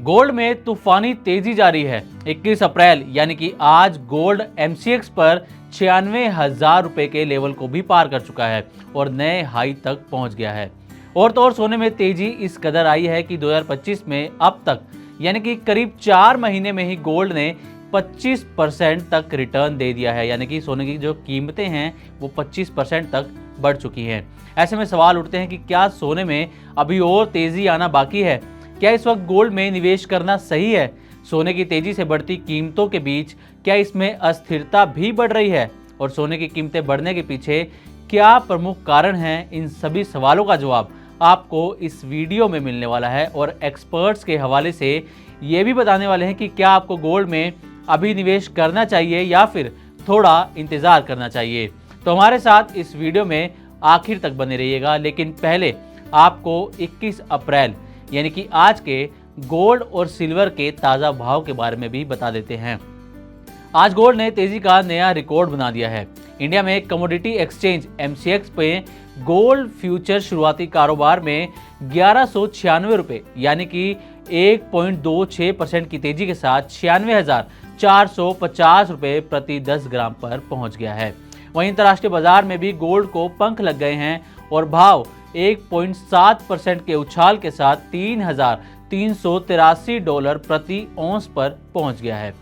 Gold में तूफानी तेजी जारी है। 21 अप्रैल यानी कि आज गोल्ड MCX पर 96,000 रुपए के लेवल को भी पार कर चुका है और नए हाई तक पहुंच गया है। और तो और सोने में तेजी इस कदर आई है कि 2025 में अब तक यानी कि करीब 4 महीने में ही गोल्ड ने 25% तक रिटर्न दे दिया है, यानी कि सोने की जो कीमतें हैं वो 25% तक बढ़ चुकी हैं। ऐसे में सवाल उठते हैं कि क्या सोने में अभी और तेजी आना बाकी है? क्या इस वक्त गोल्ड में निवेश करना सही है? सोने की तेजी से बढ़ती कीमतों के बीच क्या इसमें अस्थिरता भी बढ़ रही है? और सोने की कीमतें बढ़ने के पीछे क्या प्रमुख कारण हैं? इन सभी सवालों का जवाब आपको इस वीडियो में मिलने वाला है और एक्सपर्ट्स के हवाले से ये भी बताने वाले हैं कि क्या आपको गोल्ड में अभी निवेश करना चाहिए या फिर थोड़ा इंतज़ार करना चाहिए। तो हमारे साथ इस वीडियो में आखिर तक बने रहिएगा। लेकिन पहले आपको 21 अप्रैल यानी कि आज के गोल्ड और सिल्वर के ताज़ा भाव के बारे में भी बता देते हैं। आज गोल्ड ने तेजी का नया रिकॉर्ड बना दिया है। इंडिया में कमोडिटी एक्सचेंज MCX पे गोल्ड फ्यूचर शुरुआती कारोबार में 1196 रुपये यानी कि 1.26% की तेजी के साथ 96,450 रुपये प्रति 10 ग्राम पर पहुंच गया है। वहीं अंतर्राष्ट्रीय बाजार में भी गोल्ड को पंख लग गए हैं और भाव 1.7% के उछाल के साथ $3,383 प्रति औंस पर पहुंच गया है।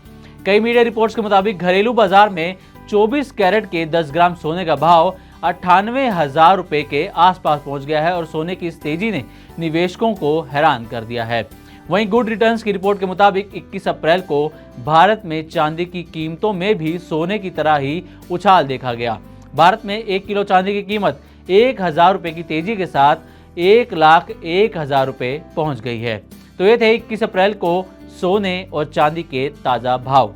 कई मीडिया रिपोर्ट्स के मुताबिक घरेलू बाजार में 24 कैरेट के 10 ग्राम सोने का भाव 98,000 रुपए के आसपास पहुंच गया है और सोने की इस तेजी ने निवेशकों को हैरान कर दिया है। वहीं गुड रिटर्न्स की रिपोर्ट के मुताबिक 21 अप्रैल को भारत में चांदी की कीमतों में भी सोने की तरह ही उछाल देखा गया। भारत में 1 किलो चांदी की कीमत 1,000 रुपए की तेजी के साथ 1,01,000 रुपए पहुंच गई है। तो ये थे 21 अप्रैल को सोने और चांदी के ताज़ा भाव।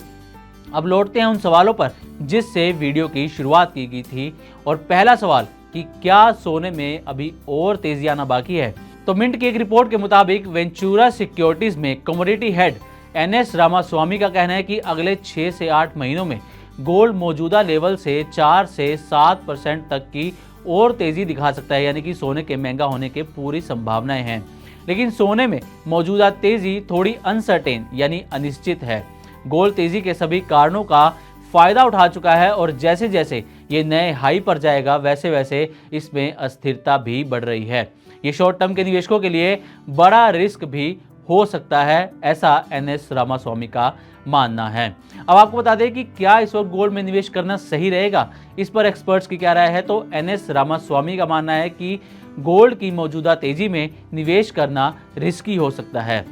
अब लौटते हैं उन सवालों पर जिससे वीडियो की शुरुआत की गई थी। और पहला सवाल कि क्या सोने में अभी और तेजी आना बाकी है? तो मिंट की एक रिपोर्ट के मुताबिक वेंचुरा सिक्योरिटीज में कमोडिटी हेड NS रामास्वामी का कहना है कि अगले 6 से 8 महीनों में गोल्ड मौजूदा लेवल से 4 से 7% तक की और तेजी दिखा सकता है, यानी कि सोने के महंगा होने के पूरी संभावनाएं हैं। लेकिन सोने में मौजूदा तेजी थोड़ी अनसर्टेन यानी अनिश्चित है। गोल्ड तेजी के सभी कारणों का फायदा उठा चुका है और जैसे जैसे ये नए हाई पर जाएगा वैसे वैसे इसमें अस्थिरता भी बढ़ रही है। ये शॉर्ट टर्म के निवेशकों के लिए बड़ा रिस्क भी हो सकता है, ऐसा NS रामास्वामी का मानना है। अब आपको बता दें कि क्या इस वक्त गोल्ड में निवेश करना सही रहेगा, इस पर एक्सपर्ट्स की क्या राय है। तो NS रामास्वामी का मानना है कि गोल्ड की मौजूदा तेजी में निवेश करना रिस्की हो सकता है।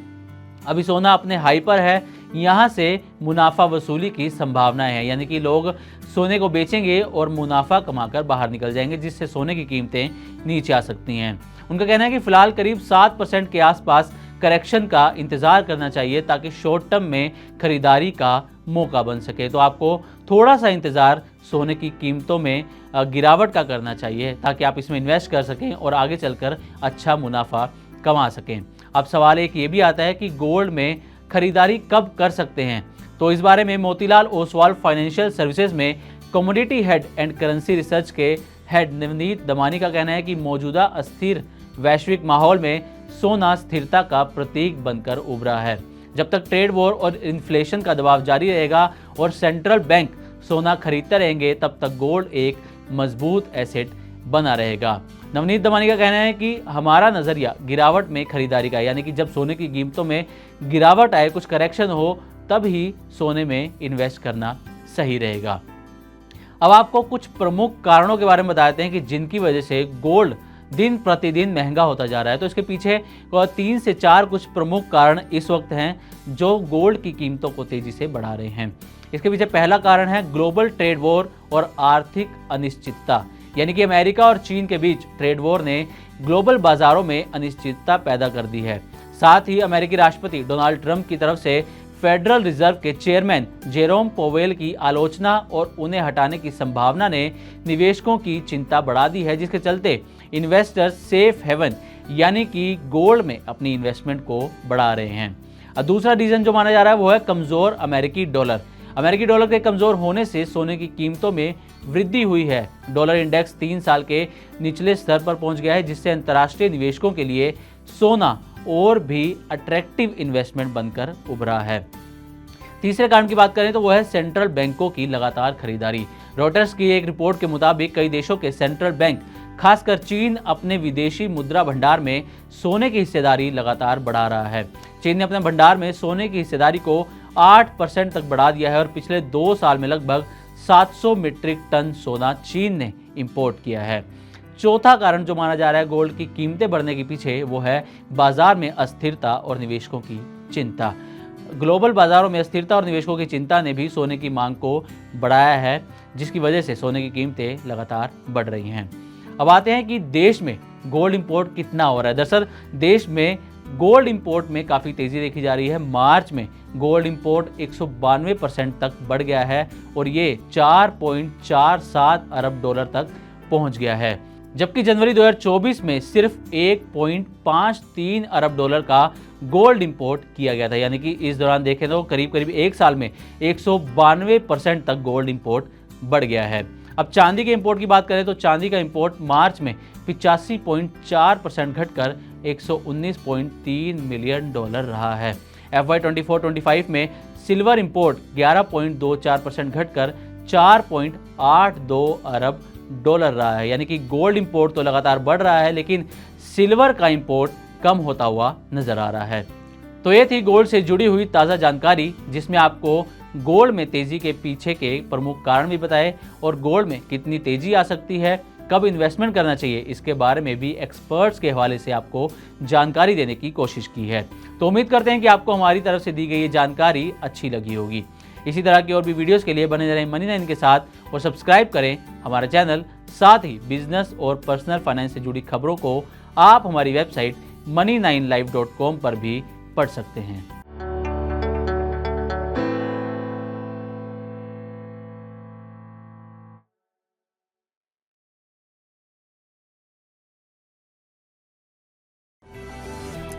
अभी सोना अपने हाई पर है, यहाँ से मुनाफा वसूली की संभावना है, यानी कि लोग सोने को बेचेंगे और मुनाफा कमाकर बाहर निकल जाएंगे, जिससे सोने की कीमतें नीचे आ सकती हैं। उनका कहना है कि फिलहाल करीब 7% के आसपास करेक्शन का इंतजार करना चाहिए ताकि शॉर्ट टर्म में खरीदारी का मौका बन सके। तो आपको थोड़ा सा इंतजार सोने की कीमतों में गिरावट का करना चाहिए ताकि आप इसमें इन्वेस्ट कर सकें और आगे चलकर अच्छा मुनाफा कमा सकें। अब सवाल एक ये भी आता है कि गोल्ड में खरीदारी कब कर सकते हैं। तो इस बारे में मोतीलाल ओसवाल फाइनेंशियल सर्विसेज में commodity head and currency research के हेड नवनीत दमानी का कहना है कि मौजूदा अस्थिर वैश्विक माहौल में सोना स्थिरता का प्रतीक बनकर उभरा है। जब तक ट्रेड वॉर और इन्फ्लेशन का दबाव जारी रहेगा और सेंट्रल बैंक सोना खरीदते रहेंगे, तब तक गोल्ड एक मजबूत एसेट बना रहेगा। नवनीत दमानी का कहना है कि हमारा नज़रिया गिरावट में खरीदारी का, यानी कि जब सोने की कीमतों में गिरावट आए, कुछ करेक्शन हो, तब ही सोने में इन्वेस्ट करना सही रहेगा। अब आपको कुछ प्रमुख कारणों के बारे में बताते हैं कि जिनकी वजह से गोल्ड दिन प्रतिदिन महंगा होता जा रहा है। तो इसके पीछे 3 से 4 कुछ प्रमुख कारण इस वक्त हैं जो गोल्ड की कीमतों को तेजी से बढ़ा रहे हैं। इसके पीछे पहला कारण है ग्लोबल ट्रेड वॉर और आर्थिक अनिश्चितता, यानी कि अमेरिका और चीन के बीच ट्रेड वॉर ने ग्लोबल बाजारों में अनिश्चितता पैदा कर दी है। साथ ही अमेरिकी राष्ट्रपति डोनाल्ड ट्रंप की तरफ से फेडरल रिजर्व के चेयरमैन जेरोम पोवेल की आलोचना और उन्हें हटाने की संभावना ने निवेशकों की चिंता बढ़ा दी है, जिसके चलते इन्वेस्टर्स सेफ हेवन यानी कि गोल्ड में अपनी इन्वेस्टमेंट को बढ़ा रहे हैं। और दूसरा रीजन जो माना जा रहा है वो है कमज़ोर अमेरिकी डॉलर। अमेरिकी डॉलर के कमज़ोर होने से सोने की कीमतों में वृद्धि हुई है। डॉलर इंडेक्स 3 साल के निचले स्तर पर पहुंच गया है, जिससे अंतर्राष्ट्रीय निवेशकों के लिए सोना और भी अट्रैक्टिव इन्वेस्टमेंट बनकर उभरा है। तीसरे कारण की बात करें तो वो है सेंट्रल बैंकों की लगातार खरीदारी। रॉयटर्स की एक रिपोर्ट के मुताबिक कई देशों के सेंट्रल बैंक, खासकर चीन, अपने विदेशी मुद्रा भंडार में सोने की हिस्सेदारी लगातार बढ़ा रहा है। चीन ने अपने भंडार में सोने की हिस्सेदारी को 8% तक बढ़ा दिया है और पिछले 2 साल में लगभग 700 मीट्रिक टन सोना चीन ने इंपोर्ट किया है। चौथा कारण जो माना जा रहा है गोल्ड की कीमतें बढ़ने के पीछे, वो है बाजार में अस्थिरता और निवेशकों की चिंता। ग्लोबल बाजारों में अस्थिरता और निवेशकों की चिंता ने भी सोने की मांग को बढ़ाया है, जिसकी वजह से सोने की कीमतें लगातार बढ़ रही हैं। अब आते हैं कि देश में गोल्ड इंपोर्ट कितना हो रहा है। दरअसल देश में गोल्ड इंपोर्ट में काफ़ी तेज़ी देखी जा रही है। मार्च में गोल्ड इंपोर्ट 192% तक बढ़ गया है और ये 4.47 अरब डॉलर तक पहुंच गया है, जबकि जनवरी 2024 में सिर्फ 1.53 अरब डॉलर का गोल्ड इंपोर्ट किया गया था। यानी कि इस दौरान देखें तो करीब 1 साल में 192% तक गोल्ड इंपोर्ट बढ़ गया है। अब चांदी के इंपोर्ट की बात करें तो चांदी का इंपोर्ट मार्च में 85.4% घटकर 119.3 मिलियन डॉलर रहा है। FY 24-25 में सिल्वर इंपोर्ट 11.24% घटकर 4.82 अरब डॉलर रहा है। यानी कि गोल्ड इंपोर्ट तो लगातार बढ़ रहा है, लेकिन सिल्वर का इंपोर्ट कम होता हुआ नजर आ रहा है। तो ये थी गोल्ड से जुड़ी हुई ताज़ा जानकारी, जिसमें आपको गोल्ड में तेजी के पीछे के प्रमुख कारण भी बताए और गोल्ड में कितनी तेजी आ सकती है, कब इन्वेस्टमेंट करना चाहिए, इसके बारे में भी एक्सपर्ट्स के हवाले से आपको जानकारी देने की कोशिश की है। तो उम्मीद करते हैं कि आपको हमारी तरफ से दी गई ये जानकारी अच्छी लगी होगी। इसी तरह की और भी वीडियोस के लिए बने रहें मनी 9 के साथ और सब्सक्राइब करें हमारा चैनल। साथ ही बिजनेस और पर्सनल फाइनेंस से जुड़ी खबरों को आप हमारी वेबसाइट money9live.com पर भी पढ़ सकते हैं।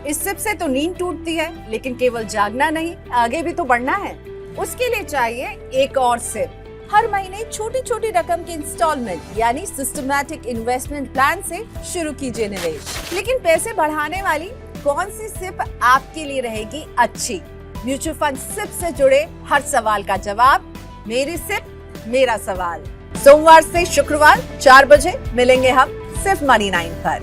इस सिप से तो नींद टूटती है, लेकिन केवल जागना नहीं, आगे भी तो बढ़ना है। उसके लिए चाहिए एक और सिप। हर महीने छोटी छोटी रकम की इंस्टॉलमेंट यानी सिस्टमैटिक इन्वेस्टमेंट प्लान से शुरू कीजिए निवेश। लेकिन पैसे बढ़ाने वाली कौन सी सिप आपके लिए रहेगी अच्छी? म्यूचुअल फंड सिप से जुड़े हर सवाल का जवाब मेरी सिप मेरा सवाल। सोमवार से शुक्रवार 4 बजे मिलेंगे हम सिर्फ मनी 9 पर।